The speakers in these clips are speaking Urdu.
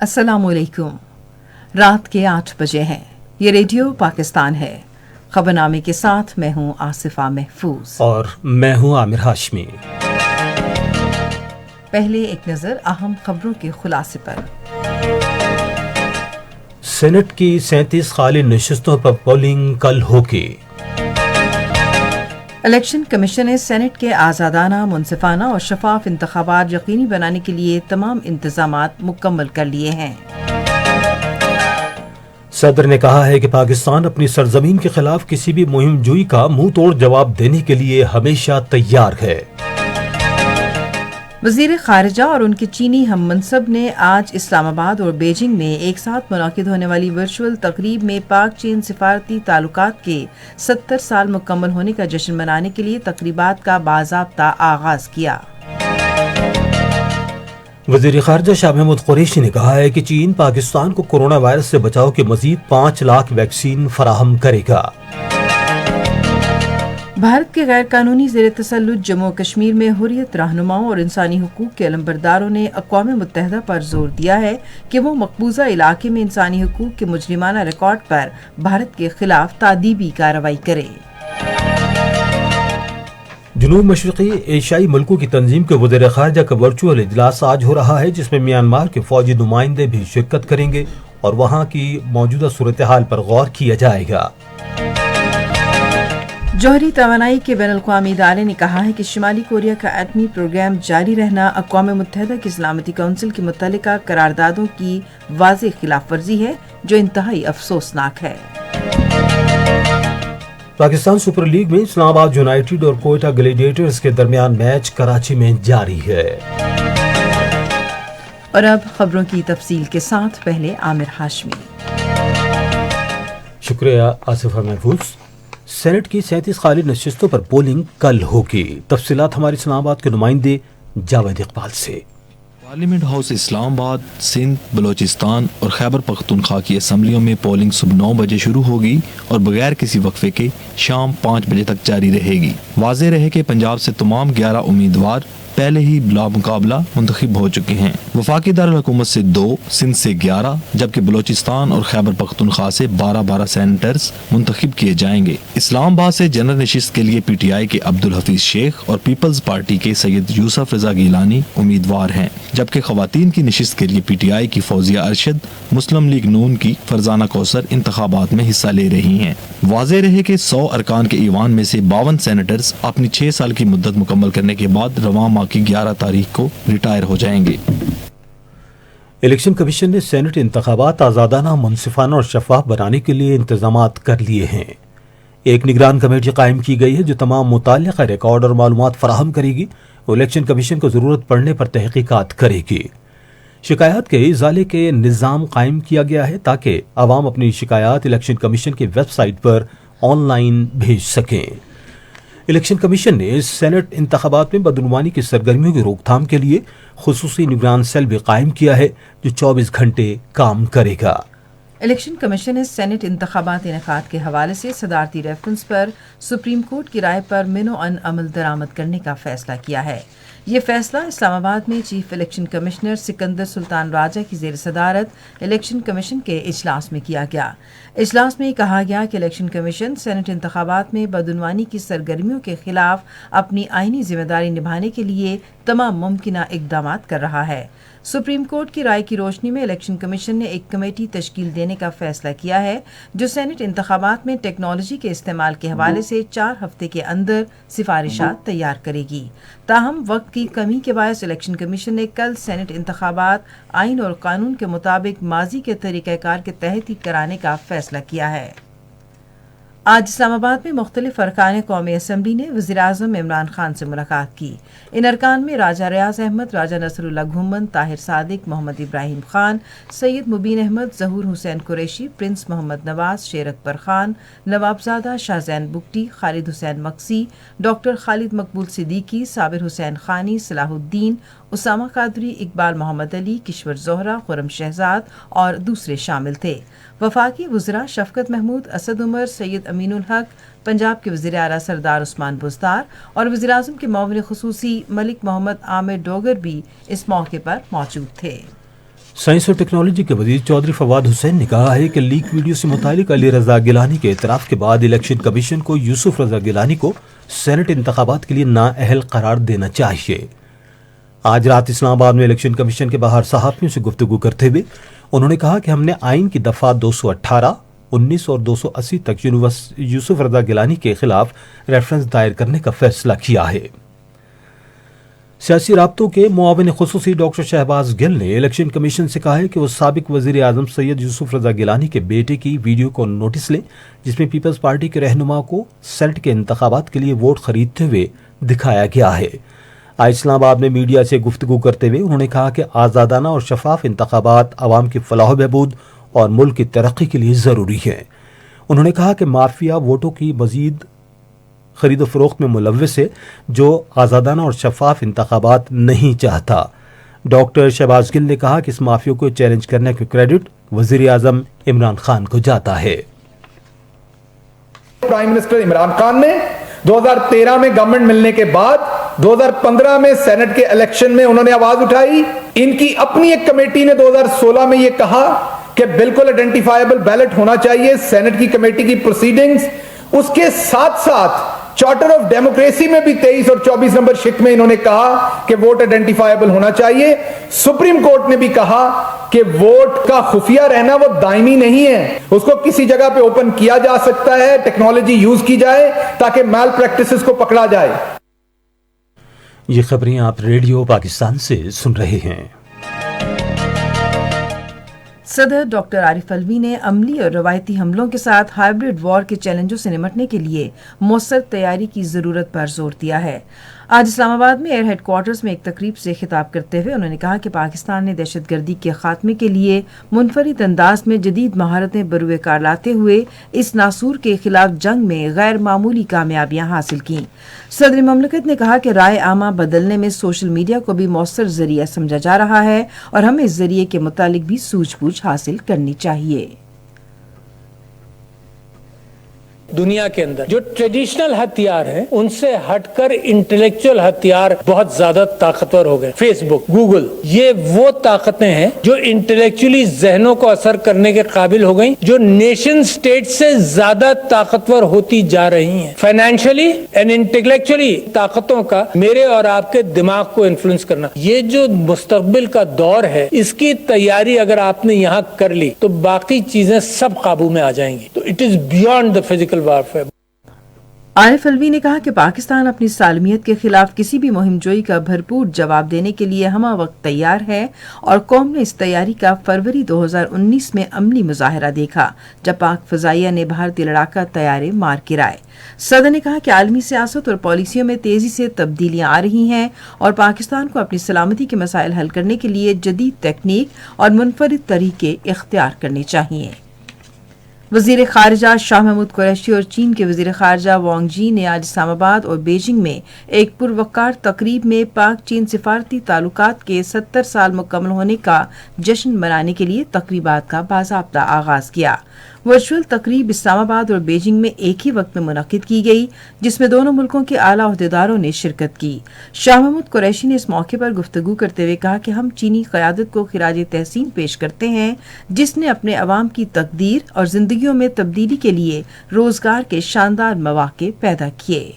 السلام علیکم۔ رات کے 8 بجے ہیں۔ یہ ریڈیو پاکستان ہے۔ خبرنامے کے ساتھ میں ہوں آصفہ محفوظ اور میں ہوں عامر ہاشمی۔ پہلے ایک نظر اہم خبروں کے خلاصے پر۔ سینٹ کی 37 خالی نشستوں پر پولنگ کل ہوگی۔ الیکشن کمیشن نے سینٹ کے آزادانہ، منصفانہ اور شفاف انتخابات یقینی بنانے کے لیے تمام انتظامات مکمل کر لیے ہیں۔ صدر نے کہا ہے کہ پاکستان اپنی سرزمین کے خلاف کسی بھی مہم جوئی کا منہ توڑ جواب دینے کے لیے ہمیشہ تیار ہے۔ وزیر خارجہ اور ان کے چینی ہم منصب نے آج اسلام آباد اور بیجنگ میں ایک ساتھ منعقد ہونے والی ورچوئل تقریب میں پاک چین سفارتی تعلقات کے 70 سال مکمل ہونے کا جشن منانے کے لیے تقریبات کا باضابطہ آغاز کیا۔ وزیر خارجہ شاہ محمود قریشی نے کہا ہے کہ چین پاکستان کو کورونا وائرس سے بچاؤ کے مزید 5 لاکھ ویکسین فراہم کرے گا۔ بھارت کے غیر قانونی زیر تسلط جموں و کشمیر میں حریت رہنماؤں اور انسانی حقوق کے علمبرداروں نے اقوام متحدہ پر زور دیا ہے کہ وہ مقبوضہ علاقے میں انسانی حقوق کے مجرمانہ ریکارڈ پر بھارت کے خلاف تادیبی کارروائی کرے۔ جنوب مشرقی ایشیائی ملکوں کی تنظیم کے وزیر خارجہ کا ورچوئل اجلاس آج ہو رہا ہے، جس میں میانمار کے فوجی نمائندے بھی شرکت کریں گے اور وہاں کی موجودہ صورتحال پر غور کیا جائے گا۔ جوہری توانائی کے بین الاقوامی ادارے نے کہا ہے کہ شمالی کوریا کا ایٹمی پروگرام جاری رہنا اقوام متحدہ کی سلامتی کونسل کی متعلقہ قراردادوں کی واضح خلاف ورزی ہے، جو انتہائی افسوسناک ہے۔ پاکستان سپر لیگ میں اسلام آباد یونائیٹڈ اور کوئٹہ گلیڈیٹرز کے درمیان میچ کراچی میں جاری ہے۔ اور اب خبروں کی تفصیل کے ساتھ پہلے عامر ہاشمی۔ شکریہ آصفہ محفوظ۔ سینٹ کی 37 خالی نشستوں پر پولنگ کل ہوگی۔ تفصیلات ہمارے اسلام آباد کے نمائندے جاوید اقبال سے۔ پارلیمنٹ ہاؤس اسلام آباد، سندھ، بلوچستان اور خیبر پختونخوا کی اسمبلیوں میں پولنگ صبح 9 بجے شروع ہوگی اور بغیر کسی وقفے کے شام 5 بجے تک جاری رہے گی۔ واضح رہے کہ پنجاب سے تمام 11 امیدوار پہلے ہی بلا مقابلہ منتخب ہو چکے ہیں۔ وفاقی دارالحکومت سے 2، سندھ سے 11، جبکہ بلوچستان اور خیبر پختونخوا سے 12 سینیٹرز منتخب کیے جائیں گے۔ اسلام آباد سے جنرل نشست کے لیے پی ٹی آئی کے عبدالحفیظ شیخ اور پیپلز پارٹی کے سید یوسف رضا گیلانی امیدوار ہیں، جبکہ خواتین کی نشست کے لیے پی ٹی آئی کی فوزیہ ارشد، مسلم لیگ نون کی فرزانہ کوثر انتخابات میں حصہ لے رہی ہیں۔ واضح رہے کہ 100 ارکان کے ایوان میں سے 52 سینیٹرز اپنی 6 سال کی مدت مکمل کرنے کے بعد رواں ماہ کی 11 تاریخ کو ریٹائر ہو جائیں گے۔ الیکشن کمیشن نے سینٹ انتخابات آزادانہ، منصفانہ اور شفاف بنانے کے لیے انتظامات کر لیے ہیں۔ ایک نگران کمیٹی قائم کی گئی ہے جو تمام متعلقہ ریکارڈ اور معلومات فراہم کرے گی۔ الیکشن کمیشن کو ضرورت پڑنے پر تحقیقات کرے گی۔ شکایات کے ازالے کے نظام قائم کیا گیا ہے تاکہ عوام اپنی شکایات الیکشن کمیشن کی ویب سائٹ پر آن لائن بھیج سکیں۔ الیکشن کمیشن نے سینٹ انتخابات میں بدعنوانی کی سرگرمیوں کی روک تھام کے لیے خصوصی نگران سیل بھی قائم کیا ہے جو 24 گھنٹے کام کرے گا۔ الیکشن کمیشن نے سینٹ انتخابات انعقاد کے حوالے سے صدارتی ریفرنس پر سپریم کورٹ کی رائے پر منو ان عمل درآمد کرنے کا فیصلہ کیا ہے۔ یہ فیصلہ اسلام آباد میں چیف الیکشن کمشنر سکندر سلطان راجہ کی زیر صدارت الیکشن کمیشن کے اجلاس میں کیا گیا۔ اجلاس میں کہا گیا کہ الیکشن کمیشن سینٹ انتخابات میں بدعنوانی کی سرگرمیوں کے خلاف اپنی آئینی ذمہ داری نبھانے کے لیے تمام ممکنہ اقدامات کر رہا ہے۔ سپریم کورٹ کی رائے کی روشنی میں الیکشن کمیشن نے ایک کمیٹی تشکیل دینے کا فیصلہ کیا ہے جو سینٹ انتخابات میں ٹیکنالوجی کے استعمال کے حوالے سے 4 ہفتے کے اندر سفارشات تیار کرے گی۔ تاہم وقت کی کمی کے باعث الیکشن کمیشن نے کل سینٹ انتخابات آئین اور قانون کے مطابق ماضی کے طریقہ کار کے تحت ہی کرانے کا فیصلہ کیا ہے۔ آج اسلام آباد میں مختلف ارکان قومی اسمبلی نے وزیراعظم عمران خان سے ملاقات کی۔ ان ارکان میں راجہ ریاض احمد، راجہ نصر اللہ گھومن، طاہر صادق، محمد ابراہیم خان، سید مبین احمد، ظہور حسین قریشی، پرنس محمد نواز، شیر اکبر خان، نوابزادہ شاہزین بگٹی، خالد حسین مکسی، ڈاکٹر خالد مقبول صدیقی، صابر حسین خانی، صلاح الدین، اسامہ قادری، اقبال محمد علی، کشور زہرہ، خرم شہزاد اور دوسرے شامل تھے۔ وفاقی وزراء شفقت محمود، اسد عمر، سید امین الحق، پنجاب کے وزیر اعلیٰ سردار عثمان بزدار اور وزیراعظم کے معاون خصوصی ملک محمد عامر ڈوگر بھی اس موقع پر موجود تھے۔ سائنس اور ٹیکنالوجی کے وزیر چودھری فواد حسین نے کہا ہے کہ لیک ویڈیو سے متعلق علی رضا گیلانی کے اعتراف کے بعد الیکشن کمیشن کو یوسف رضا گیلانی کو سینٹ انتخابات کے لیے نااہل قرار دینا چاہیے۔ آج رات اسلام آباد میں الیکشن کمیشن کے باہر صحافیوں سے گفتگو کرتے ہوئے انہوں نے کہا کہ ہم نے آئین کی دفعہ 218، 19 اور 280 تک یوسف رضا گیلانی کے خلاف ریفرنس دائر کرنے کا فیصلہ کیا ہے۔ سیاسی رابطوں کے معاون خصوصی ڈاکٹر شہباز گل نے الیکشن کمیشن سے کہا ہے کہ وہ سابق وزیر اعظم سید یوسف رضا گیلانی کے بیٹے کی ویڈیو کو نوٹس لیں جس میں پیپلز پارٹی کے رہنما کو سینٹ کے انتخابات کے لیے ووٹ خریدتے ہوئے دکھایا گیا ہے۔ آج اسلام آباد میں میڈیا سے گفتگو کرتے ہوئے انہوں نے کہا کہ آزادانہ اور شفاف انتخابات عوام کی فلاح و بہبود اور ملک کی ترقی کے لیے ضروری ہیں۔ انہوں نے کہا کہ مافیا ووٹوں کی مزید خرید و فروخت میں ملوث ہے جو آزادانہ اور شفاف انتخابات نہیں چاہتا۔ ڈاکٹر شہباز گل نے کہا کہ اس مافیا کو چیلنج کرنے کا کریڈٹ وزیر اعظم عمران خان کو جاتا ہے۔ پرائم منسٹر عمران خان نے 2013 میں گورنمنٹ ملنے کے بعد 2015 میں سینٹ کے الیکشن میں انہوں نے آواز اٹھائی۔ ان کی اپنی ایک کمیٹی نے 2016 میں یہ کہا کہ بالکل آئیڈینٹیفائیبل بیلٹ ہونا چاہیے سینٹ کی کمیٹی کی پروسیڈنگز۔ اس کے ساتھ ساتھ چارٹر آف ڈیموکریسی میں بھی 23 اور 24 نمبر شق میں انہوں نے کہا کہ ووٹ آئیڈینٹیفائیبل ہونا چاہیے۔ سپریم کورٹ نے بھی کہا کہ ووٹ کا خفیہ رہنا وہ دائمی نہیں ہے، اس کو کسی جگہ پہ اوپن کیا جا سکتا ہے، ٹیکنالوجی یوز کی جائے تاکہ میل پریکٹسز کو پکڑا جائے۔ یہ خبریں آپ ریڈیو پاکستان سے سن رہے ہیں۔ صدر ڈاکٹر عارف الوی نے عملی اور روایتی حملوں کے ساتھ ہائبرڈ وار کے چیلنجوں سے نمٹنے کے لیے مؤثر تیاری کی ضرورت پر زور دیا ہے۔ آج اسلام آباد میں ایئر ہیڈ کوارٹرز میں ایک تقریب سے خطاب کرتے ہوئے انہوں نے کہا کہ پاکستان نے دہشت گردی کے خاتمے کے لیے منفرد انداز میں جدید مہارتیں بروئے کار لاتے ہوئے اس ناسور کے خلاف جنگ میں غیر معمولی کامیابیاں حاصل کیں۔ صدر مملکت نے کہا کہ رائے عامہ بدلنے میں سوشل میڈیا کو بھی مؤثر ذریعہ سمجھا جا رہا ہے اور ہمیں اس ذریعے کے متعلق بھی سوجھ بوجھ حاصل کرنی چاہیے۔ دنیا کے اندر جو ٹریڈیشنل ہتھیار ہیں ان سے ہٹ کر انٹلیکچوئل ہتھیار بہت زیادہ طاقتور ہو گئے۔ فیس بک، گوگل، یہ وہ طاقتیں ہیں جو انٹلیکچولی ذہنوں کو اثر کرنے کے قابل ہو گئیں، جو نیشن سٹیٹ سے زیادہ طاقتور ہوتی جا رہی ہیں۔ فائنینشلی اینڈ انٹلیکچولی طاقتوں کا میرے اور آپ کے دماغ کو انفلوئنس کرنا، یہ جو مستقبل کا دور ہے اس کی تیاری اگر آپ نے یہاں کر لی تو باقی چیزیں سب قابو میں آ جائیں گی۔ تو it is beyond the physical warfare. Arif Alvi نے کہا کہ پاکستان اپنی سالمیت کے خلاف کسی بھی مہم جوئی کا بھرپور جواب دینے کے لیے ہمہ وقت تیار ہے اور قوم نے اس تیاری کا فروری 2019 میں عملی مظاہرہ دیکھا جب پاک فضائیہ نے بھارتی لڑاکا طیارے مار گرائے۔ صدر نے کہا کہ عالمی سیاست اور پالیسیوں میں تیزی سے تبدیلیاں آ رہی ہیں اور پاکستان کو اپنی سلامتی کے مسائل حل کرنے کے لیے جدید تکنیک اور منفرد طریقے اختیار کرنے چاہیے۔ وزیر خارجہ شاہ محمود قریشی اور چین کے وزیر خارجہ وانگ جی نے آج اسلام آباد اور بیجنگ میں ایک پروقار تقریب میں پاک چین سفارتی تعلقات کے 70 سال مکمل ہونے کا جشن منانے کے لیے تقریبات کا باضابطہ آغاز کیا۔ ورچوئل تقریب اسلام آباد اور بیجنگ میں ایک ہی وقت میں منعقد کی گئی جس میں دونوں ملکوں کے اعلیٰ عہدیداروں نے شرکت کی۔ شاہ محمود قریشی نے اس موقع پر گفتگو کرتے ہوئے کہا کہ ہم چینی قیادت کو خراج تحسین پیش کرتے ہیں جس نے اپنے عوام کی تقدیر اور زندگیوں میں تبدیلی کے لیے روزگار کے شاندار مواقع پیدا کیے۔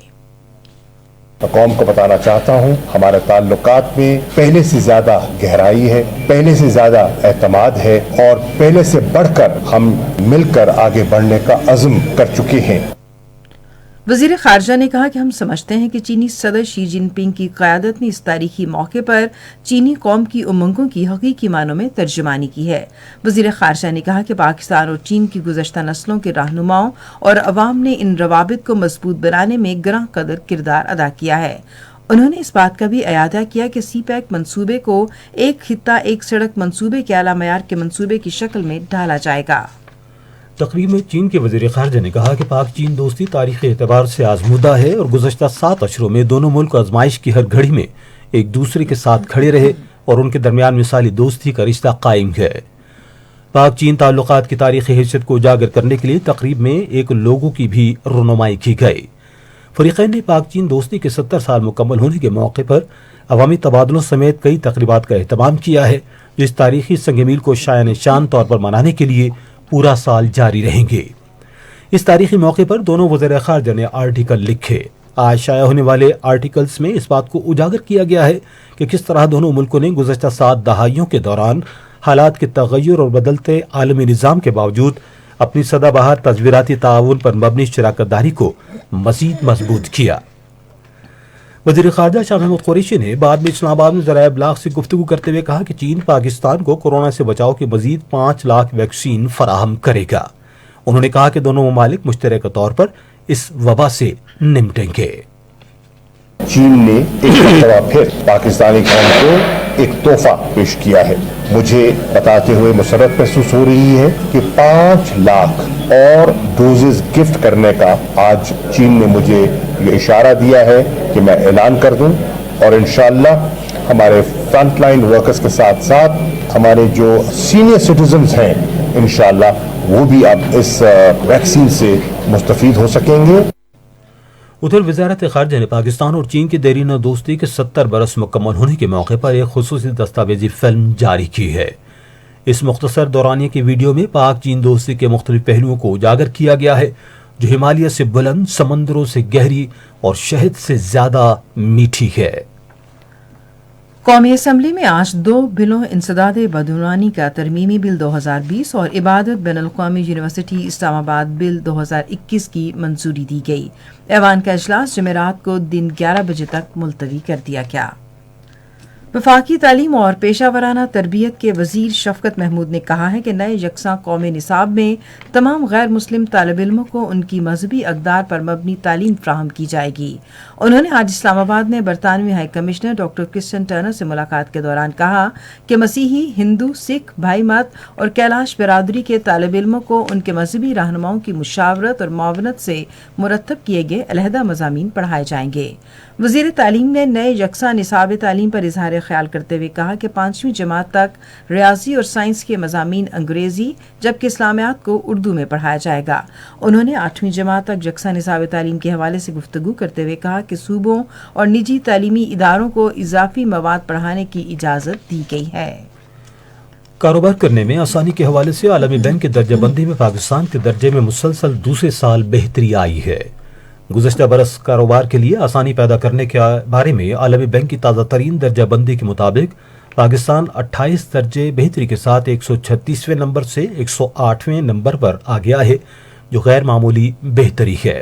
قوم کو بتانا چاہتا ہوں ہمارے تعلقات میں پہلے سے زیادہ گہرائی ہے، پہلے سے زیادہ اعتماد ہے اور پہلے سے بڑھ کر ہم مل کر آگے بڑھنے کا عزم کر چکے ہیں۔ وزیر خارجہ نے کہا کہ ہم سمجھتے ہیں کہ چینی صدر شی جن پنگ کی قیادت نے اس تاریخی موقع پر چینی قوم کی امنگوں کی حقیقی معنوں میں ترجمانی کی ہے۔ وزیر خارجہ نے کہا کہ پاکستان اور چین کی گزشتہ نسلوں کے رہنماؤں اور عوام نے ان روابط کو مضبوط بنانے میں گراں قدر کردار ادا کیا ہے۔ انہوں نے اس بات کا بھی اعادہ کیا کہ سی پیک منصوبے کو ایک خطہ ایک سڑک منصوبے کے اعلیٰ معیار کے منصوبے کی شکل میں ڈھالا جائے گا۔ تقریب میں چین کے وزیر خارجہ نے کہا کہ پاک چین دوستی تاریخی اعتبار سے آزمودہ ہے اور گزشتہ 7 اشروں میں دونوں ملک آزمائش کی ہر گھڑی میں ایک دوسرے کے ساتھ کھڑے رہے اور ان کے درمیان مثالی دوستی کا رشتہ قائم ہے۔ پاک چین تعلقات کی تاریخی حیثیت کو اجاگر کرنے کے لیے تقریب میں ایک لوگو کی بھی رونمائی کی گئی۔ فریقین نے پاک چین دوستی کے 70 سال مکمل ہونے کے موقع پر عوامی تبادلوں سمیت کئی تقریبات کا اہتمام کیا ہے جو اس تاریخی سنگ میل کو شایع نشان طور پر منانے کے لیے پورا سال جاری رہیں گے۔ اس تاریخی موقع پر دونوں وزیر خارجہ نے آرٹیکل لکھے۔ آج شائع ہونے والے آرٹیکلز میں اس بات کو اجاگر کیا گیا ہے کہ کس طرح دونوں ملکوں نے گزشتہ 7 دہائیوں کے دوران حالات کے تغیر اور بدلتے عالمی نظام کے باوجود اپنی سدا بہار تصویراتی تعاون پر مبنی شراکت داری کو مزید مضبوط کیا۔ وزیر خارجہ شاہ محمود قریشی نے بعد میں اسلام آباد میں ذرائع ابلاغ سے گفتگو کرتے ہوئے کہا کہ چین پاکستان کو کورونا سے بچاؤ کی مزید 5 لاکھ ویکسین فراہم کرے گا۔ انہوں نے کہا کہ دونوں ممالک مشترکہ طور پر اس وبا سے نمٹیں گے۔ چین نے ایک مرتبہ پھر پاکستانی قوم کو ایک تحفہ پیش کیا ہے۔ مجھے بتاتے ہوئے مسرت محسوس ہو رہی ہے کہ 5 لاکھ اور ڈوزز گفٹ کرنے کا آج چین نے مجھے یہ اشارہ دیا ہے کہ میں اعلان کر دوں، اور انشاءاللہ ہمارے فرنٹ لائن ورکرز کے ساتھ ساتھ ہمارے جو سینئر سٹیزنز ہیں انشاءاللہ وہ بھی اب اس ویکسین سے مستفید ہو سکیں گے۔ ادھر وزارت خارجہ نے پاکستان اور چین کی دیرینہ دوستی کے 70 برس مکمل ہونے کے موقع پر ایک خصوصی دستاویزی فلم جاری کی ہے۔ اس مختصر دورانیے کی ویڈیو میں پاک چین دوستی کے مختلف پہلوؤں کو اجاگر کیا گیا ہے، جو ہمالیہ سے بلند، سمندروں سے گہری اور شہد سے زیادہ میٹھی ہے۔ قومی اسمبلی میں آج 2 بلوں انسداد بدعنوانی کا ترمیمی بل 2020 اور عبادت بین الاقوامی یونیورسٹی اسلام آباد بل 2021 کی منظوری دی گئی۔ ایوان کا اجلاس جمعرات کو دن 11 بجے تک ملتوی کر دیا گیا۔ وفاقی تعلیم اور پیشہ ورانہ تربیت کے وزیر شفقت محمود نے کہا ہے کہ نئے یکساں قومی نصاب میں تمام غیر مسلم طالب علموں کو ان کی مذہبی اقدار پر مبنی تعلیم فراہم کی جائے گی۔ انہوں نے آج اسلام آباد میں برطانوی ہائی کمشنر ڈاکٹر کرسٹن ٹرنر سے ملاقات کے دوران کہا کہ مسیحی، ہندو، سکھ بھائی مت اور کیلاش برادری کے طالب علموں کو ان کے مذہبی رہنماؤں کی مشاورت اور معاونت سے مرتب کیے گئے علیحدہ مضامین پڑھائے جائیں گے۔ وزیر تعلیم نے نئے یکساں نصاب تعلیم پر اظہار خیال کرتے ہوئے کہا کہ 5ویں جماعت تک ریاضی اور سائنس کے مضامین انگریزی جبکہ اسلامیات کو اردو میں پڑھایا جائے گا۔ انہوں نے 8ویں جماعت تک یکساں نصاب تعلیم کے حوالے سے گفتگو کرتے ہوئے کہا کہ صوبوں اور نجی تعلیمی اداروں کو اضافی مواد پڑھانے کی اجازت دی گئی ہے۔ کاروبار کرنے میں آسانی کے حوالے سے عالمی بینک کی درجہ بندی میں پاکستان کے درجے میں مسلسل دوسرے سال بہتری آئی ہے۔ گزشتہ برس کاروبار کے لیے آسانی پیدا کرنے کے بارے میں عالمی بینک کی تازہ ترین درجہ بندی کے مطابق پاکستان 28 درجے بہتری کے ساتھ 136ویں نمبر سے 108ویں نمبر پر آ گیا ہے، جو غیر معمولی بہتری ہے۔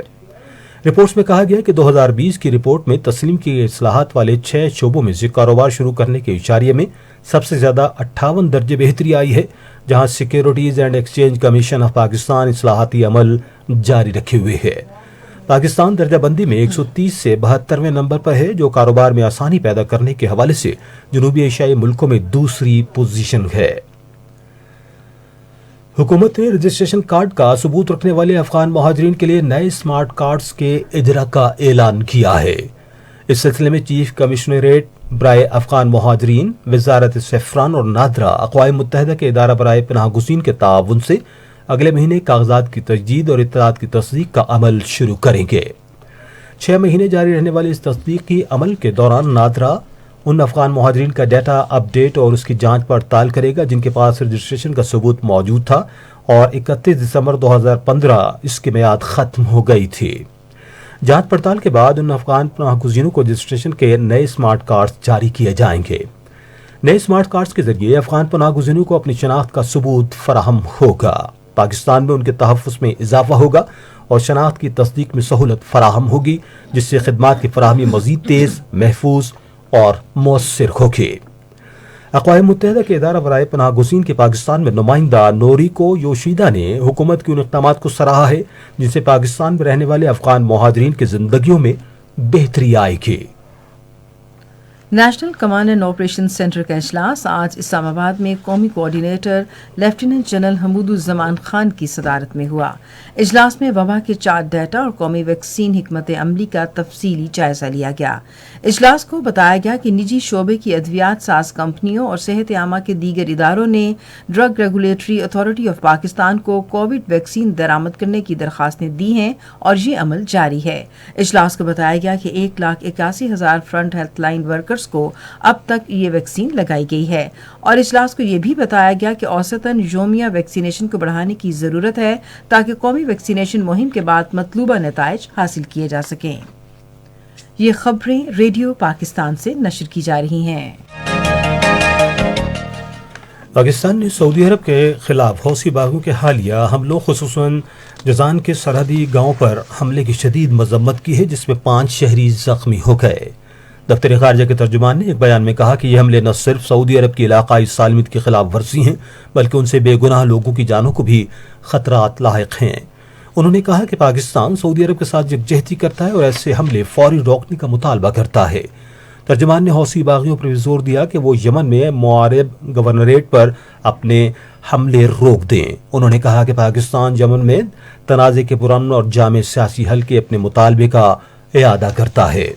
رپورٹس میں کہا گیا کہ 2020 کی رپورٹ میں تسلیم کی گئی اصلاحات والے 6 شعبوں میں سے کاروبار شروع کرنے کے اشاریے میں سب سے زیادہ 58 درجے بہتری آئی ہے، جہاں securities and exchange commission of Pakistan اصلاحاتی عمل جاری رکھے ہوئے ہے۔ پاکستان درجہ بندی میں 130 سے 72ویں نمبر پر ہے، جو کاروبار میں آسانی پیدا کرنے کے حوالے سے جنوبی ایشیائی ملکوں میں دوسری پوزیشن ہے۔ حکومت نے رجسٹریشن کارڈ کا ثبوت رکھنے والے افغان مہاجرین کے لیے نئے اسمارٹ کارڈز کے اجرا کا اعلان کیا ہے۔ اس سلسلے میں چیف کمشنریٹ برائے افغان مہاجرین، وزارت سیفران اور نادرا اقوام متحدہ کے ادارہ برائے پناہ گزین کے تعاون سے اگلے مہینے کاغذات کی تجدید اور اطلاعات کی تصدیق کا عمل شروع کریں گے۔ 6 مہینے جاری رہنے والے اس تصدیقی عمل کے دوران نادرا ان افغان مہاجرین کا ڈیٹا اپ ڈیٹ اور اس کی جانچ پڑتال کرے گا جن کے پاس رجسٹریشن کا ثبوت موجود تھا اور 31 دسمبر 2015 اس کی میعاد ختم ہو گئی تھی۔ جانچ پڑتال کے بعد ان افغان پناہ گزینوں کو رجسٹریشن کے نئے اسمارٹ کارڈز جاری کیے جائیں گے۔ نئے اسمارٹ کارڈز کے ذریعے افغان پناہ گزینوں کو اپنی شناخت کا ثبوت فراہم ہوگا۔ پاکستان میں ان کے تحفظ میں اضافہ ہوگا اور شناخت کی تصدیق میں سہولت فراہم ہوگی، جس سے خدمات کی فراہمی مزید تیز، محفوظ اور مؤثر ہوگی۔ اقوام متحدہ کے ادارہ برائے پناہ گزین کے پاکستان میں نمائندہ نوریکو یوشیدا نے حکومت کے ان اقدامات کو سراہا ہے جن سے پاکستان میں رہنے والے افغان مہاجرین کی زندگیوں میں بہتری آئے گی۔ National command and operation centre کا اجلاس آج اسلام آباد میں قومی کوآرڈینیٹر لیفٹیننٹ جنرل حمود الزمان خان کی صدارت میں ہوا۔ اجلاس میں وبا کے چارٹ ڈیٹا اور قومی ویکسین حکمت عملی کا تفصیلی جائزہ لیا گیا۔ اجلاس کو بتایا گیا کہ نجی شعبے کی ادویات ساز کمپنیوں اور صحت عامہ کے دیگر اداروں نے drug regulatory authority of Pakistan کو کووڈ ویکسین درآمد کرنے کی درخواستیں دی ہیں اور یہ عمل جاری ہے۔ اجلاس کو بتایا گیا کہ 1,81,000 فرنٹ ہیلتھ لائن ورکرز افسرز کو اب تک یہ ویکسین لگائی گئی ہے، اور اجلاس کو یہ بھی بتایا گیا کہ اوسطاً یومیہ ویکسینیشن کو بڑھانے کی ضرورت ہے تاکہ قومی ویکسینیشن مہم کے بعد مطلوبہ نتائج حاصل کیے جا سکیں۔ یہ خبریں ریڈیو پاکستان سے نشر کی جا رہی ہیں۔ پاکستان نے سعودی عرب کے خلاف حوثی باغیوں کے حالیہ حملوں خصوصاً جازان کے سرحدی گاؤں پر حملے کی شدید مذمت کی ہے، جس میں 5 شہری زخمی ہو گئے۔ دفتر خارجہ کے ترجمان نے ایک بیان میں کہا کہ یہ حملے نہ صرف سعودی عرب کی علاقائی سالمیت کی خلاف ورزی ہیں بلکہ ان سے بے گناہ لوگوں کی جانوں کو بھی خطرات لاحق ہیں۔ انہوں نے کہا کہ پاکستان سعودی عرب کے ساتھ یکجہتی کرتا ہے اور ایسے حملے فوری روکنے کا مطالبہ کرتا ہے۔ ترجمان نے حوثی باغیوں پر زور دیا کہ وہ یمن میں معارب گورنریٹ پر اپنے حملے روک دیں۔ انہوں نے کہا کہ پاکستان یمن میں تنازع کے پرامن اور جامع سیاسی حل کے اپنے مطالبے کا اعادہ کرتا ہے۔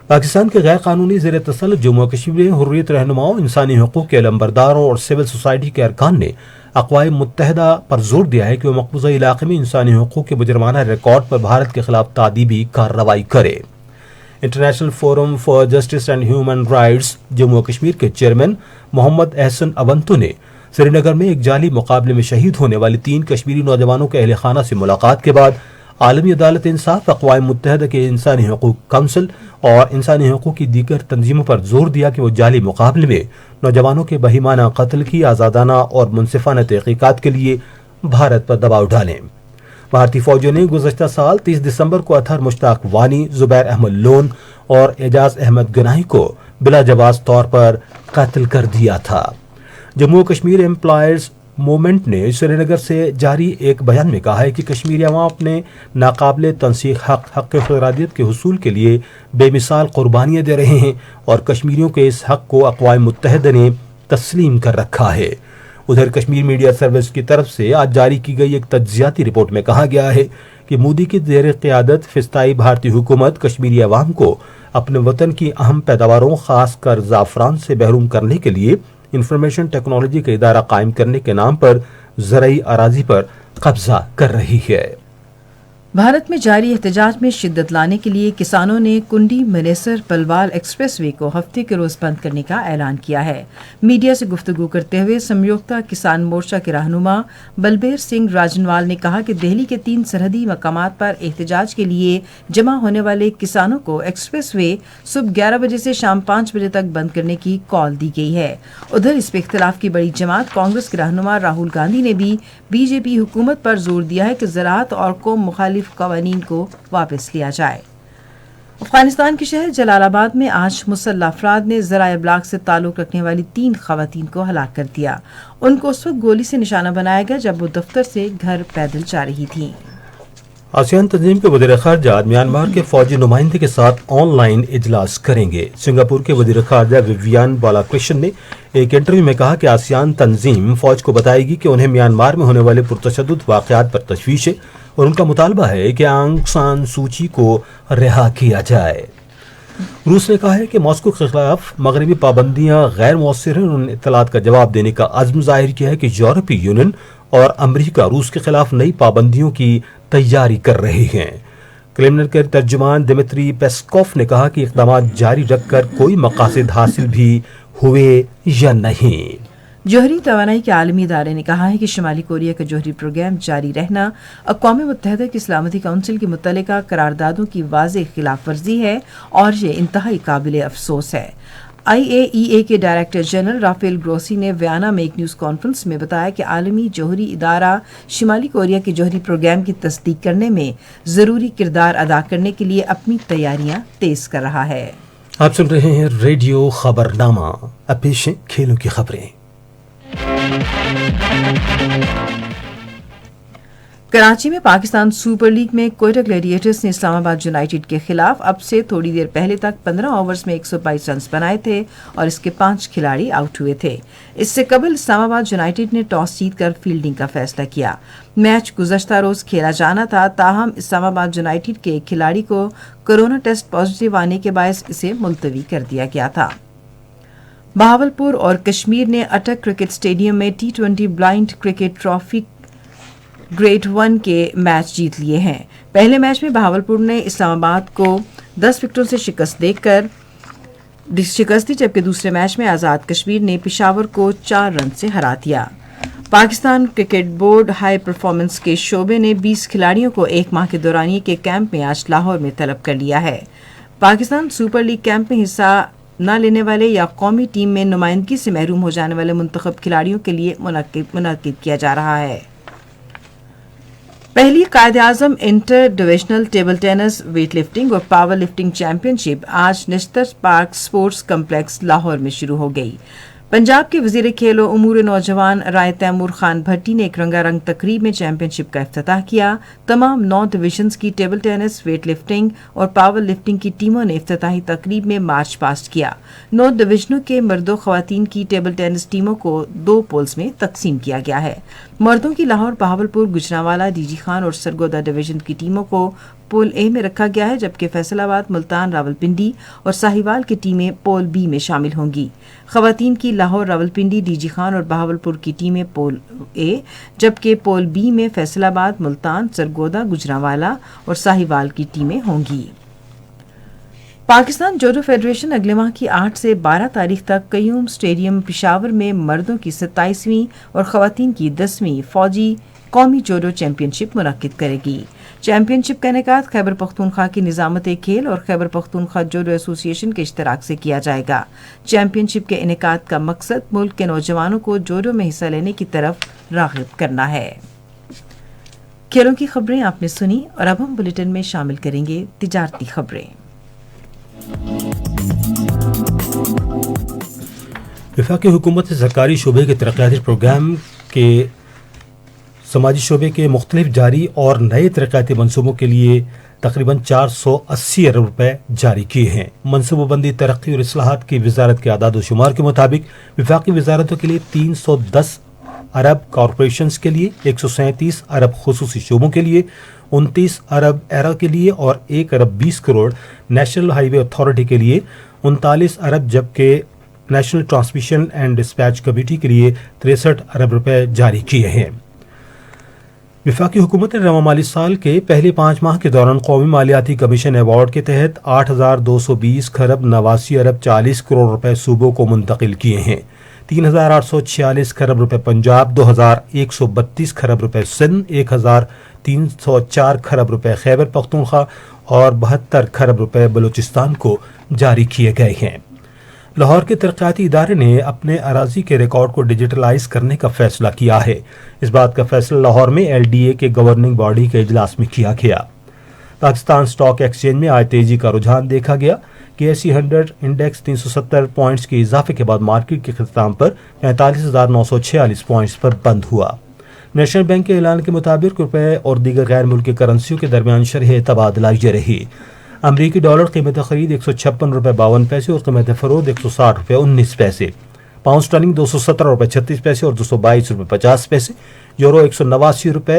پاکستان کے غیر قانونی زیر تسلط جموں و کشمیر میں حریت رہنماؤں، انسانی حقوق کے علمبرداروں اور سول سوسائٹی کے ارکان نے اقوام متحدہ پر زور دیا ہے کہ وہ مقبوضہ علاقے میں انسانی حقوق کے مجرمانہ ریکارڈ پر بھارت کے خلاف تادیبی کارروائی کرے۔ International forum for justice and human rights Jammu و کشمیر کے چیئرمین محمد احسن ابنتو نے سری نگر میں ایک جعلی مقابلے میں شہید ہونے والے 3 کشمیری نوجوانوں کے اہل خانہ سے ملاقات کے بعد عالمی عدالت انصاف، اقوام متحدہ کے انسانی حقوق کونسل اور انسانی حقوق کی دیگر تنظیموں پر زور دیا کہ وہ جعلی مقابلے میں نوجوانوں کے بہیمانہ قتل کی آزادانہ اور منصفانہ تحقیقات کے لیے بھارت پر دباؤ ڈالیں۔ بھارتی فوجیوں نے گزشتہ سال 30 دسمبر کو اطہر مشتاق وانی، زبیر احمد لون اور اعجاز احمد گناہی کو بلا جواز طور پر قتل کر دیا تھا۔ جموں و کشمیر امپلائیز موومنٹ نے سری نگر سے جاری ایک بیان میں کہا ہے کہ کشمیری عوام اپنے ناقابل تنسیق حق انفرادیت کے حصول کے لیے بے مثال قربانیاں دے رہے ہیں اور کشمیریوں کے اس حق کو اقوام متحدہ نے تسلیم کر رکھا ہے۔ ادھر کشمیر میڈیا سروس کی طرف سے آج جاری کی گئی ایک تجزیاتی رپورٹ میں کہا گیا ہے کہ مودی کی زیر قیادت فضائی بھارتی حکومت کشمیری عوام کو اپنے وطن کی اہم پیداواروں خاص کر زعفران سے محروم کرنے کے لیے انفارمیشن ٹیکنالوجی کا ادارہ قائم کرنے کے نام پر زرعی اراضی پر قبضہ کر رہی ہے۔ بھارت میں جاری احتجاج میں شدت لانے کے لیے کسانوں نے کنڈی منیسر پلوال ایکسپریس وے کو ہفتے کے روز بند کرنے کا اعلان کیا ہے۔ میڈیا سے گفتگو کرتے ہوئے سمیوکتا کسان مورچہ کے رہنما بلبیر سنگھ راجنوال نے کہا کہ دہلی کے 3 سرحدی مقامات پر احتجاج کے لیے جمع ہونے والے کسانوں کو ایکسپریس وے صبح 11 بجے سے شام 5 بجے تک بند کرنے کی کال دی گئی ہے۔ ادھر اس پہ اختلاف کی بڑی جماعت کانگریس کے رہنما راہل گاندھی نے بھی بی جے پی حکومت پر زور دیا ہے کہ زراعت اور قوم مخالف قوانین کو واپس لیا جائے۔ افغانستان کے شہر جلال آباد میں آج مسلح افراد نے ذرائع ابلاغ سے تعلق رکھنے والی 3 خواتین کو ہلاک کر دیا۔ ان کو اس وقت گولی سے نشانہ بنایا گیا جب وہ دفتر سے گھر پیدل جا رہی تھیں۔ آسیان تنظیم کے وزیر خارجہ میانمار کے فوجی نمائندے کے ساتھ آن لائن اجلاس کریں گے۔ سنگاپور کے وزیر خارجہ ویویان بالا کرشن نے ایک انٹرویو میں کہا کہ آسیان تنظیم فوج کو بتائے گی کہ انہیں میانمار میں ہونے والے پرتشدد واقعات پر تشویش ہے اور ان کا مطالبہ ہے کہ آنگ سان سوچی کو رہا کیا جائے۔ روس نے کہا ہے کہ ماسکو کے خلاف مغربی پابندیاں غیر مؤثر ہیں۔ انہوں نے اطلاعات کا جواب دینے کا عزم ظاہر کیا ہے کہ یورپی یونین اور امریکہ روس کے خلاف نئی پابندیوں کی تیاری کر رہے ہیں۔ کریملن کے ترجمان دمتری پیسکوف نے کہا کہ اقدامات جاری رکھ کر کوئی مقاصد حاصل بھی ہوئے یا نہیں۔ جوہری توانائی کے عالمی ادارے نے کہا ہے کہ شمالی کوریا کا جوہری پروگرام جاری رہنا اقوام متحدہ کی سلامتی کونسل کی متعلقہ قراردادوں کی واضح خلاف ورزی ہے اور یہ انتہائی قابل افسوس ہے۔ IAEA کے ڈائریکٹر جنرل رافیل گروسی نے ویانا میں ایک نیوز کانفرنس میں بتایا کہ عالمی جوہری ادارہ شمالی کوریا کے جوہری پروگرام کی تصدیق کرنے میں ضروری کردار ادا کرنے کے لیے اپنی تیاریاں تیز کر رہا ہے۔ آپ سن رہے ہیں ریڈیو خبرنامہ، اب پیش ہیں کھیلوں کی خبریں۔ کراچی میں پاکستان سپر لیگ میں کوئٹہ گلیڈیٹرز نے اسلام آباد یونائیٹڈ کے خلاف اب سے تھوڑی دیر پہلے تک 15 اوورز میں 122 رنز بنائے تھے اور اس کے 5 کھلاڑی آؤٹ ہوئے تھے۔ اس سے قبل اسلام آباد یونائیٹڈ نے ٹاس جیت کر فیلڈنگ کا فیصلہ کیا۔ میچ گزشتہ روز کھیلا جانا تھا، تاہم اسلام آباد یونائیٹڈ کے ایک کھلاڑی کو کورونا ٹیسٹ پازیٹیو آنے کے باعث اسے ملتوی کر دیا گیا تھا۔ بہاولپور اور کشمیر نے اٹک کرکٹ اسٹیڈیم میں T20 blind cricket trophy grade 1 کے میچ جیت لیے ہیں۔ پہلے میچ میں بہاولپور نے اسلام آباد کو 10 وکٹوں سے شکست دے کر شکست دی، جبکہ دوسرے میچ میں آزاد کشمیر نے پشاور کو 4 رن سے ہرا دیا۔ Pakistan cricket board high performance کے شعبے نے 20 کھلاڑیوں کو 1 ماہ کے دورانیے کے کیمپ میں آج لاہور میں طلب کر لیا ہے۔ پاکستان سپر لیگ کیمپ میں حصہ نہ لینے والے یا قومی ٹیم میں نمائندگی سے محروم ہو جانے والے منتخب کھلاڑیوں کے لیے منعقد کیا جا رہا ہے۔ پہلی Quaid Azam inter divisional table tennis weight lifting اور پاور لفٹنگ چیمپئن شپ آج Nishtar park sports complex Lahore میں شروع ہو گئی۔ پنجاب کے وزیر کھیل و امور نوجوان رائے تیمور خان بھٹی نے ایک رنگا رنگ تقریب میں چیمپئن شپ کا افتتاح کیا۔ تمام 9 ڈویژنز کی ٹیبل ٹینس، ویٹ لفٹنگ اور پاور لفٹنگ کی ٹیموں نے افتتاحی تقریب میں مارچ پاسٹ کیا۔ 9 ڈویژنوں کے مرد و خواتین کی ٹیبل ٹینس ٹیموں کو 2 پولز میں تقسیم کیا گیا ہے۔ مردوں کی لاہور، بہاولپور، گجرانوالہ، ڈی جی خان اور سرگودا ڈویژن کی ٹیموں کو پول اے میں رکھا گیا ہے، جبکہ فیصل آباد، ملتان، راولپنڈی اور ساہیوال کی ٹیمیں پول بی میں شامل ہوں گی۔ خواتین کی لاہور، راولپنڈی، ڈی جی خان اور بہاولپور کی ٹیمیں پول اے، جبکہ پول بی میں فیصل آباد، ملتان، سرگودا، گجرانوالہ اور ساہیوال کی ٹیمیں ہوں گی۔ پاکستان جوڈو فیڈریشن اگلے ماہ کی 8 سے 12 تاریخ تک قیوم اسٹیڈیم پشاور میں مردوں کی 27ویں اور خواتین کی 10ویں فوجی قومی جوڈو چیمپئن شپ منعقد کرے گی۔ چیمپئن شپ کا انعقاد خیبر پختونخوا کی نظامت کھیل اور خیبر پختونخوا جوڈو ایسوسی ایشن کے اشتراک سے کیا جائے گا۔ چیمپئن شپ کے انعقاد کا مقصد ملک کے نوجوانوں کو جوڈو میں حصہ لینے کی طرف راغب کرنا ہے۔ کھیلوں کی خبریں آپ نے سنی، اور اب ہم بلیٹن میں شامل کریں گے تجارتی خبریں۔ وفاقی حکومت سے سرکاری شعبے کے ترقیاتی پروگرام کے سماجی شعبے کے مختلف جاری اور نئے ترقیاتی منصوبوں کے لیے تقریباً 480 ارب روپے جاری کیے ہیں۔ منصوبہ بندی، ترقی اور اصلاحات کی وزارت کے اعداد و شمار کے مطابق وفاقی وزارتوں کے لیے 310 ارب، کارپوریشنز کے لیے 137 ارب، خصوصی شعبوں کے لیے 29 ارب، ایرا کے لیے اور 1 ارب 20 کروڑ، نیشنل ہائی وے اتھارٹی کے لیے 39 ارب، جبکہ national transmission and dispatch committee کے لیے 63 ارب روپے جاری کیے ہیں۔ وفاقی حکومت نے رواں مالی سال کے پہلے 5 ماہ کے دوران قومی مالیاتی کمیشن ایوارڈ کے تحت 8,220 خرب 89 ارب 40 کروڑ روپے صوبوں کو منتقل کیے ہیں۔ 3,846 خرب روپے پنجاب، 2,132 خرب روپے سندھ، 1,304 خرب روپے خیبر پختونخوا اور 72 خرب روپے بلوچستان کو جاری کیے گئے ہیں۔ لاہور کے ترقیاتی ادارے نے اپنے اراضی کے ریکارڈ کو ڈیجیٹلائز کرنے کا فیصلہ کیا ہے۔ اس بات کا فیصلہ لاہور میں ایل ڈی اے کے گورننگ باڈی کے اجلاس میں کیا گیا۔ پاکستان اسٹاک ایکسچینج میں آج تیزی کا رجحان دیکھا گیا کہ ایسی 100 انڈیکس 370 پوائنٹس کے اضافے کے بعد مارکیٹ کے اختتام پر 45,946 پوائنٹس پر بند ہوا۔ نیشنل بینک کے اعلان کے مطابق روپے اور دیگر غیر ملکی کرنسیوں کے درمیان شرح تبادلہ یہ رہی۔ امریکی ڈالر قیمت خرید 156 روپے 52 پیسے اور قیمت فروخت 160 روپے 19 پیسے، پاؤنڈ اسٹرلنگ 217 روپے 36 پیسے اور 222 روپے 50 پیسے، یورو 189 روپے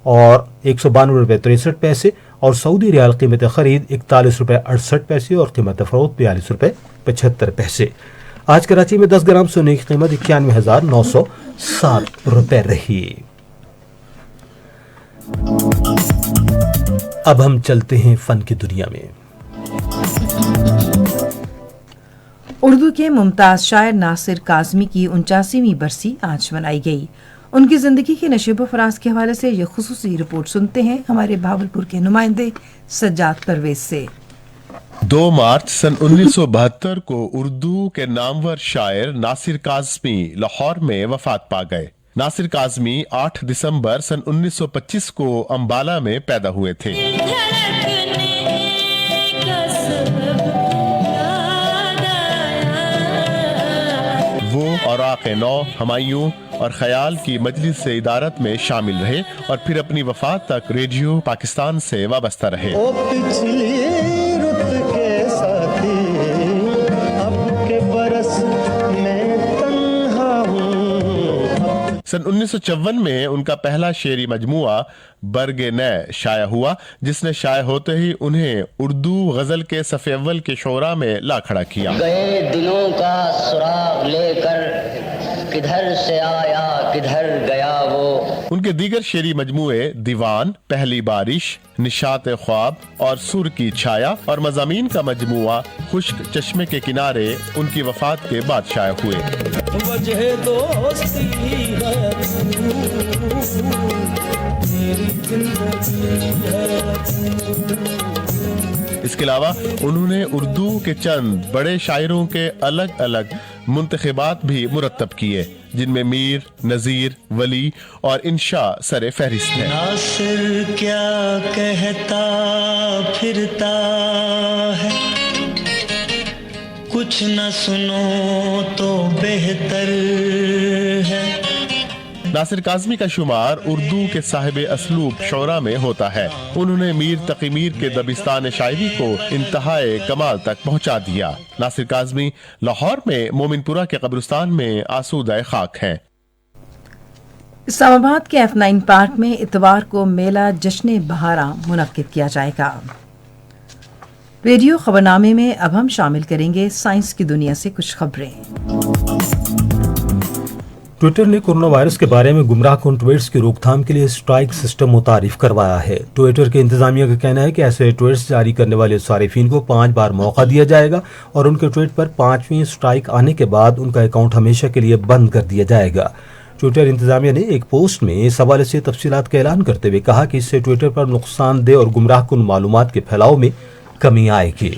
اور 192 روپے 63 پیسے اور سعودی ریال قیمت خرید 41 روپے 68 پیسے اور قیمت فروخت 42 روپے 75 پیسے۔ آج کراچی میں 10 گرام سونے کی قیمت 91,907 روپے رہی۔ اب ہم چلتے ہیں فن کی دنیا میں۔ اردو کے ممتاز شاعر ناصر کاظمی کی 49ویں برسی آج منائی گئی۔ ان کی زندگی کے نشیب و فراز کے حوالے سے یہ خصوصی رپورٹ سنتے ہیں ہمارے بھاولپور کے نمائندے سجاد پرویز سے۔ 2 مارچ سن 1972 کو اردو کے نامور شاعر ناصر کاظمی لاہور میں وفات پا گئے۔ ناصر کاظمی 8 دسمبر سن 1925 کو امبالہ میں پیدا ہوئے تھے۔ وہ اوراق نو، ہمایوں اور خیال کی مجلس سے ادارت میں شامل رہے اور پھر اپنی وفات تک ریڈیو پاکستان سے وابستہ رہے۔ سن 1954 میں ان کا پہلا شعری مجموعہ برگ نئے شائع ہوا، جس نے شائع ہوتے ہی انہیں اردو غزل کے صف اول کے شعراء میں لا کھڑا کیا۔ گئے دنوں کا سراغ لے کر کدھر سے آیا کدھر گیا وہ۔ ان کے دیگر شعری مجموعے دیوان، پہلی بارش، نشاط خواب اور سر کی چھایا اور مضامین کا مجموعہ خشک چشمے کے کنارے ان کی وفات کے بعد شائع ہوئے۔ وجہ دوستی ہے میری زندگی ہے۔ اس کے علاوہ انہوں نے اردو کے چند بڑے شاعروں کے الگ الگ منتخبات بھی مرتب کیے، جن میں میر، نذیر، ولی اور انشاء سر فہرست ہیں۔ ناصر کیا کہتا پھرتا ہے، کچھ نہ سنو تو بہتر ہے۔ ناصر کاظمی کا شمار اردو کے صاحب اسلوب شعراء میں ہوتا ہے۔ انہوں نے میر تقی میر کے دبستان شاعری کو انتہائے کمال تک پہنچا دیا۔ ناصر کاظمی لاہور میں مومن پورہ کے قبرستان میں آسودہ خاک ہیں۔ اسلام آباد کے F9 پارک میں اتوار کو میلہ جشن بہارا منعقد کیا جائے گا۔ ریڈیو خبرنامے میں اب ہم شامل کریں گے سائنس کی دنیا سے کچھ خبریں۔ ٹویٹر نے کورونا وائرس کے بارے میں گمراہ کن ٹویٹس کی روک تھام کے لیے اسٹرائک سسٹم متعارف کروایا ہے۔ ٹویٹر کے انتظامیہ کا کہنا ہے کہ ایسے ٹویٹس جاری کرنے والے صارفین کو 5 بار موقع دیا جائے گا اور ان کے ٹویٹ پر 5ویں اسٹرائک آنے کے بعد ان کا اکاؤنٹ ہمیشہ کے لیے بند کر دیا جائے گا۔ ٹویٹر انتظامیہ نے ایک پوسٹ میں اس حوالے سے تفصیلات کا اعلان کرتے ہوئے کہا کہ اس سے ٹویٹر پر نقصان دہ اور گمراہ کن معلومات کے پھیلاؤ میں کمی آئے گی۔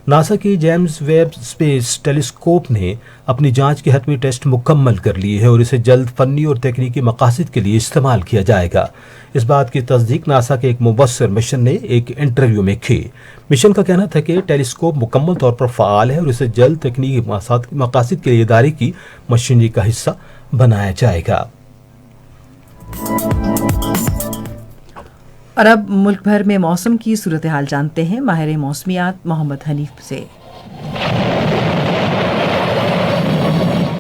ناسا کی جیمز ویب اسپیس ٹیلیسکوپ نے اپنی جانچ کے حتمی ٹیسٹ مکمل کر لی ہے اور اسے جلد فنی اور تکنیکی مقاصد کے لیے استعمال کیا جائے گا۔ اس بات کی تصدیق ناسا کے ایک مبصر مشن نے ایک انٹرویو میں کی۔ مشن کا کہنا تھا کہ ٹیلیسکوپ مکمل طور پر فعال ہے اور اسے جلد تکنیکی مقاصد کے لیے ادارے کی مشینری کا حصہ بنایا جائے گا۔ اور اب ملک بھر میں موسم کی صورتحال جانتے ہیں ماہر موسمیات محمد حنیف سے۔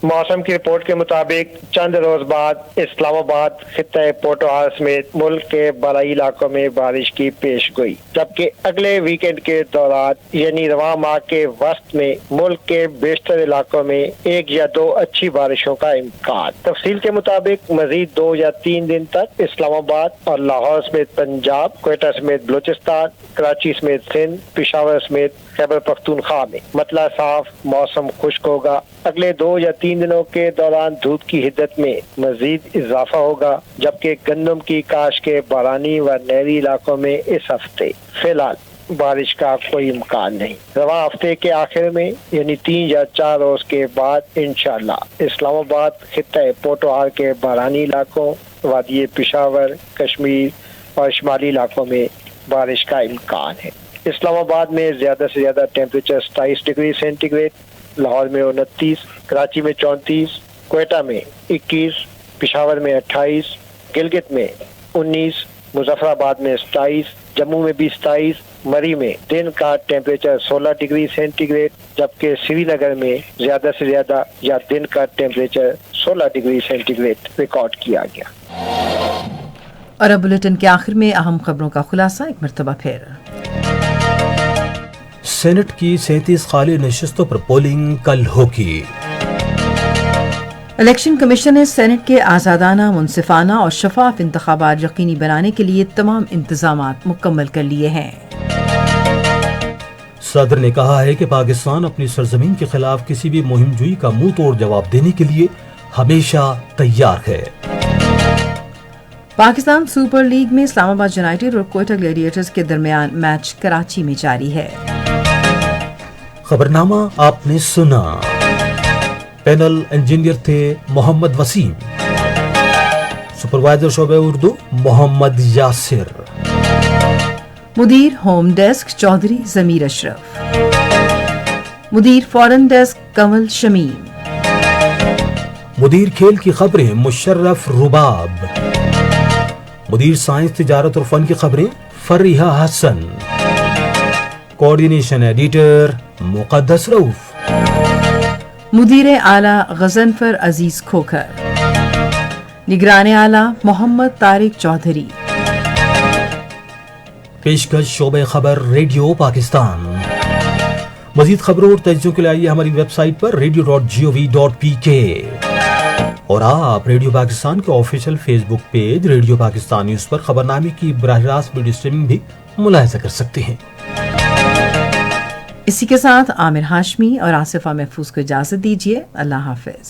موسم کی رپورٹ کے مطابق چند روز بعد اسلام آباد، خطہ پوٹوہار سمیت ملک کے بالائی علاقوں میں بارش کی پیش گوئی، جبکہ اگلے ویکینڈ کے دوران یعنی رواں ماہ کے وسط میں ملک کے بیشتر علاقوں میں 1 یا 2 اچھی بارشوں کا امکان۔ تفصیل کے مطابق مزید 2 یا 3 دن تک اسلام آباد اور لاہور سمیت پنجاب، کوئٹہ سمیت بلوچستان، کراچی سمیت سندھ، پشاور سمیت خیبر پختونخوا میں مطلع صاف موسم خشک ہوگا۔ اگلے 2 یا 3 دنوں کے دوران دھوپ کی حدت میں مزید اضافہ ہوگا، جبکہ گندم کی کاشت کے بارانی و نہری علاقوں میں اس ہفتے فی الحال بارش کا کوئی امکان نہیں۔ رواں ہفتے کے آخر میں یعنی 3 یا 4 روز کے بعد انشاءاللہ اسلام آباد، خطہ پوٹوہار کے بارانی علاقوں، وادی پشاور، کشمیر اور شمالی علاقوں میں بارش کا امکان ہے۔ اسلام آباد میں زیادہ سے زیادہ temperature 27 degree centigrade, Lahore میں 29، کراچی میں 34، کوئٹہ میں 21، پشاور میں 28، گلگت میں 19، مظفر آباد میں 27، جموں میں بھی 27، مری میں دن کا ٹیمپریچر 16 ڈگری سینٹی گریڈ، جبکہ سری نگر میں زیادہ سے زیادہ یا دن کا temperature 16 degree centigrade record کیا گیا۔ اور اب بلیٹن کے آخر میں اہم خبروں کا خلاصہ ایک مرتبہ پھر۔ سینٹ کی 37 خالی نشستوں پر پولنگ کل ہوگی۔ الیکشن کمیشن نے سینٹ کے آزادانہ، منصفانہ اور شفاف انتخابات یقینی بنانے کے لیے تمام انتظامات مکمل کر لیے ہیں۔ صدر نے کہا ہے کہ پاکستان اپنی سرزمین کے خلاف کسی بھی مہم جوئی کا منہ توڑ جواب دینے کے لیے ہمیشہ تیار ہے۔ پاکستان سپر لیگ میں اسلام آباد یونائیٹڈ اور کوئٹہ گلیڈیٹرز کے درمیان میچ کراچی میں جاری ہے۔ خبرنامہ آپ نے سنا۔ پینل انجینئر تھے محمد وسیم، سپروائزر شعبہ اردو محمد یاسر، مدیر ہوم ڈیسک چودھری ضمیر اشرف، مدیر فورن ڈیسک کنول شمیم، مدیر کھیل کی خبریں مشرف رباب، مدیر سائنس تجارت اور فن کی خبریں فریحہ حسن، کوارڈینیشن ایڈیٹر مقدس رؤف، مدیر اعلیٰ غضنفر عزیز کھوکھر، نگران اعلیٰ محمد طارق چودھری۔ پیشکش شعبہ خبر ریڈیو پاکستان۔ مزید خبروں اور تجزیوں کے لیے آئیے ہماری ویب سائٹ پر radio.gov.pk اور آپ ریڈیو پاکستان کے آفیشیل فیس بک پیج ریڈیو پاکستان نیوز پر خبرنامے کی براہ راست ویڈیو اسٹریمنگ بھی ملاحظہ کر سکتے ہیں۔ اسی کے ساتھ عامر ہاشمی اور آصفہ محفوظ کو اجازت دیجیے۔ اللہ حافظ۔